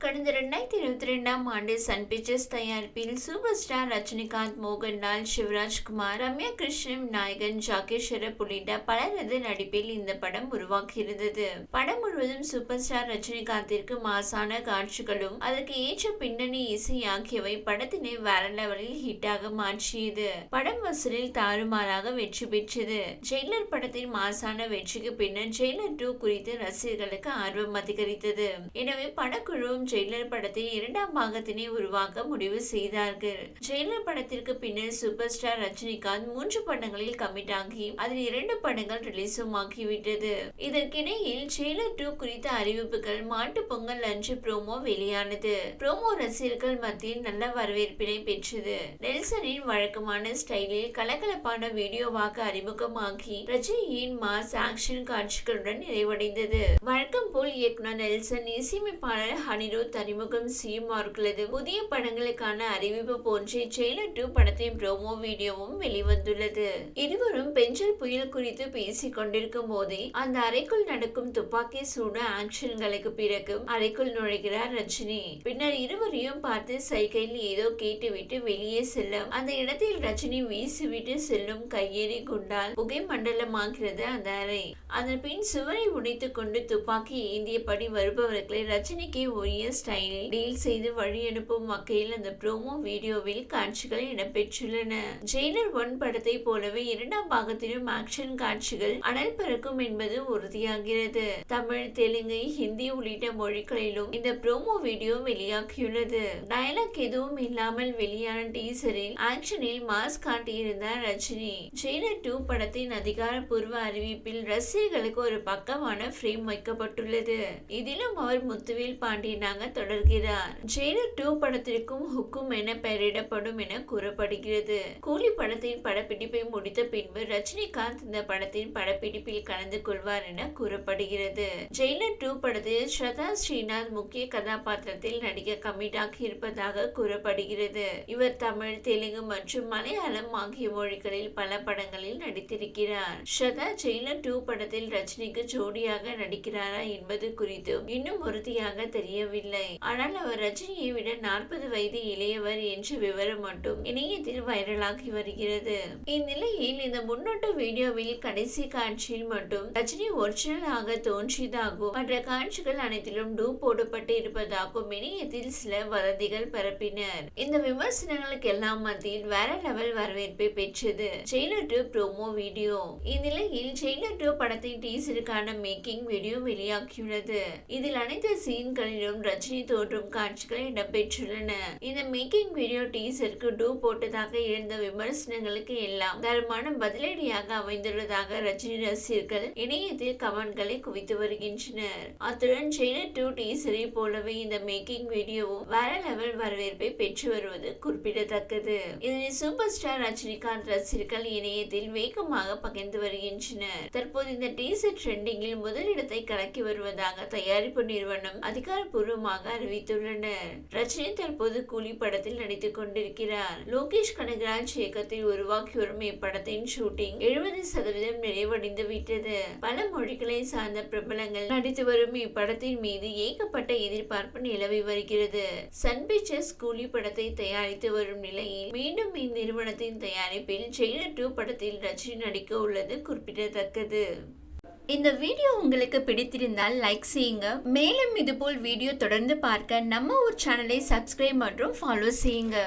கடந்த 2022ஆம் ஆண்டு சன் பிக்சர்ஸ் தயாரிப்பில் சூப்பர் ஸ்டார் ரஜினிகாந்த், மோகன்லால், சிவராஜ்குமார், ரம்யா கிருஷ்ணன் நாயகன், ஜாக்கி ஷெரப் உள்ளிட்ட பலரது நடிப்பில் இந்த படம் உருவாகியிருந்தது. படம் முழுவதும் சூப்பர் ஸ்டார் ரஜினிகாந்திற்கு மாசான காட்சிகளும் அதற்கு ஏற்ற பின்னணி இசை ஆகியவை படத்தினை வேற லெவலில் ஹிட்டாக மாற்றியது. படம் வசூலில் தாறுமாறாக வெற்றி பெற்றது. ஜெயிலர் படத்தின் மாசான வெற்றிக்கு பின்னர் ஜெயிலர் 2 குறித்து ரசிகர்களுக்கு ஆர்வம் அதிகரித்தது. எனவே படக்குழுவும் ஜெயிலர் படத்தின் 2ஆம் பாகத்தினை உருவாக்க முடிவு செய்தார்கள். ஜெயிலர் படத்திற்கு பின்னர் சூப்பர் ஸ்டார் ரஜினிகாந்த் 3 படங்களில் கமிட் ஆகி அதில் 2 படங்கள் ரிலீஸும் ஆகிவிட்டது. இதற்கிடையில் ஜெயிலர் 2 குறித்த அறிவிப்புகள் மாட்டு பொங்கல் அன்று ப்ரோமோ வெளியானது. ப்ரோமோ ரசிகர்கள் மத்தியில் நல்ல வரவேற்பினை பெற்றது. நெல்சனின் வழக்கமான ஸ்டைலில் கலகலப்பான வீடியோவாக அறிமுகமாகி ரஜினியின் மாஸ் ஆக்ஷன் காட்சிகளுடன் நிறைவடைந்தது. வழக்கம் போல் இயக்குனர் நெல்சன், இசையமைப்பாளர் அனிருத் அறிமுகம் செய்யுமார்களது புதிய படங்களுக்கான அறிவிப்பு போன்றே ஜெயிலர் 2 படத்தின் ப்ரோமோ வீடியோவும் வெளிவந்துள்ளது. இருவரும் பெஞ்சல் புயல் குறித்து பேசிக் கொண்டிருக்கும் போதே அந்த அறைக்குள் நடக்கும் துப்பாக்கி சூடு ஆக்ஷன்களுக்கு பிறகு அறைக்குள் நுழைகிறார் ரஜினி. பின்னர் இருவரையும் பார்த்து சைகையில் ஏதோ கேட்டுவிட்டு வெளியே செல்லும். அந்த இடத்தில் ரஜினி வீசிவிட்டு செல்லும் கையெறி குண்டால் புகை மண்டலமாகிறது அந்த அறை. அதன் பின் சுவரை உடைத்துக் கொண்டு துப்பாக்கி ஏந்தியபடி வருபவர்களை ரஜினிக்கு உரிய ஸ்டைலில் டீல் செய்து வழி அனுப்பும் வகையில் அந்த ப்ரோமோ வீடியோவில் காட்சிகள் இடம்பெற்றுள்ளன. ஜெயிலர் 1 படத்தை போலவே 2ஆம் பாகத்திலும் ஆக்ஷன் காட்சிகள் அனல் பறக்கும் என்பது உறுதியாகிறது. தமிழ், தெலுங்கு, ஹிந்தி உள்ளிட்ட மொழிகளிலும் இந்த ப்ரோமோ வீடியோ வெளியாகியுள்ளது. டயலாக் எதுவும் இல்லாமல் வெளியான டீசரில் ஆக்ஷனில் மாஸ் காட்டியிருந்தார் ரஜினி. ஜெயிலர் 2 படத்தின் அதிகாரப்பூர்வ அறிவிப்பில் ரசிகர்களுக்கு ஒரு பக்கமான ஃப்ரேம் வைக்கப்பட்டுள்ளது. இதிலும் அவர் முத்துவேல் பாண்டியனாக தொடர்கிறார். ஜெயிலர் 2 படத்திற்கும் ஹுக்கும் என பெயரிடப்படும் என கூறப்படுகிறது. கூலி படத்தின் படப்பிடிப்பை முடித்த பின்பு ரஜினிகாந்த் இந்த படத்தின் படப்பிடிப்பில் கலந்து கொள்வார் என கூறப்படுகிறது. ஜெயிலர் 2 படத்தில் ஸ்ரதா ஸ்ரீநாத் முக்கிய கதாபாத்திரத்தில் நடிக்க கமிட் ஆகி இருப்பதாக கூறப்படுகிறது. இவர் தமிழ், தெலுங்கு மற்றும் மலையாளம் ஆகிய மொழிகளில் பல படங்களில் நடித்திருக்கிறார். ஸ்ரதா ஜெயிலர் 2 படத்தில் ரஜினிக்கு ஜோடியாக நடிக்கிறாரா என்பது குறித்து இன்னும் உறுதியாக தெரியவில்லை. ஆனால் அவர் ரஜினியை விட 40 வயது இளையவர் என்ற விவரம் மட்டும் இணையத்தில் வைரலாகி வருகிறது. இந்நிலையில் இந்த முன்னோட்ட வீடியோவில் கடைசி காட்சியில் மட்டும் ரஜினி ஒரிஜினல் ஆக தோன்றியதாகவும் மற்ற காட்சிகள் அனைத்திலும் டூப் போடப்பட்டு இருப்பதாகவும் இணையத்தில் சில வதந்திகள் பரப்பினர். இந்த விமர்சனங்களுக்கு எல்லாம் மத்தியில் வேற லெவல் வரவேற்பை பெற்றது ஜெயிலர் 2 ப்ரோமோ வீடியோ. இந்நிலையில் ஜெயிலர் 2 படத்தின் டீசருக்கான மேக்கிங் வீடியோ வெளியாகியுள்ளது. இதில் அனைத்து சீன்களிலும் ரஜினி தோன்றும் காட்சிகள் இடம்பெற்றுள்ளன. இந்த மேக்கிங் வீடியோ டீசருக்கு டூப் போட்டதாக எழுந்த விமர்சனங்களுக்கு எல்லாம் தரமான பதிலடியாக அமைந்துள்ளதாக ரஜினி ரசிகர்கள் இணையத்தில் கமெண்ட்களை குவித்து வருகின்றனர். அத்துடன் ஜெயிலர் 2 டீசரை போலவே இந்த மேக்கிங் வீடியோவும் வேற லெவல் வரவேற்பை பெற்று வருவது குறிப்பிடத்தக்கது. இதனை சூப்பர் ஸ்டார் ரஜினிகாந்த் ரசிகர்கள் இணையத்தில் வேகமாக பகிர்ந்து வருகின்றனர். தற்போது இந்த டீசர் ட்ரெண்டிங்கில் முதலிடத்தை கலக்கி வருவதாக தயாரிப்பு நிறுவனம் அதிகாரப்பூர்வமாக அறிவித்துள்ளனர். ரஜினி தற்போது கூலி படத்தில் நடித்துக் கொண்டிருக்கிறார். லோகேஷ் கனகராஜ் இயக்கத்தில் உருவாக்கி வரும் இப்படத்தின் ஷூட்டிங் 70% நிறைவடைந்து விட்டது. பல மொழிகளை சார்ந்த பிரபலங்கள் நடித்து வரும் இப்படத்தின் மீது ஏகப்பட்ட எதிர்பார்ப்பு நிலவி வருகிறது. சன் பிக்சர்ஸ் கூலி படத்தை தயாரித்து வரும் நிலையில் மீண்டும் இந்நிறுவனத்தின் தயாரிப்பில் ஜெயிலர் 2 படத்தில் ரஜினி நடிக்க உள்ளது குறிப்பிடத்தக்கது. இந்த வீடியோ உங்களுக்கு பிடித்திருந்தால் லைக் செய்யுங்க. மேலும் இதுபோல் வீடியோ தொடர்ந்து பார்க்க நம்ம ஒரு சேனலை சப்ஸ்கிரைப் மற்றும் ஃபாலோ செய்யுங்க.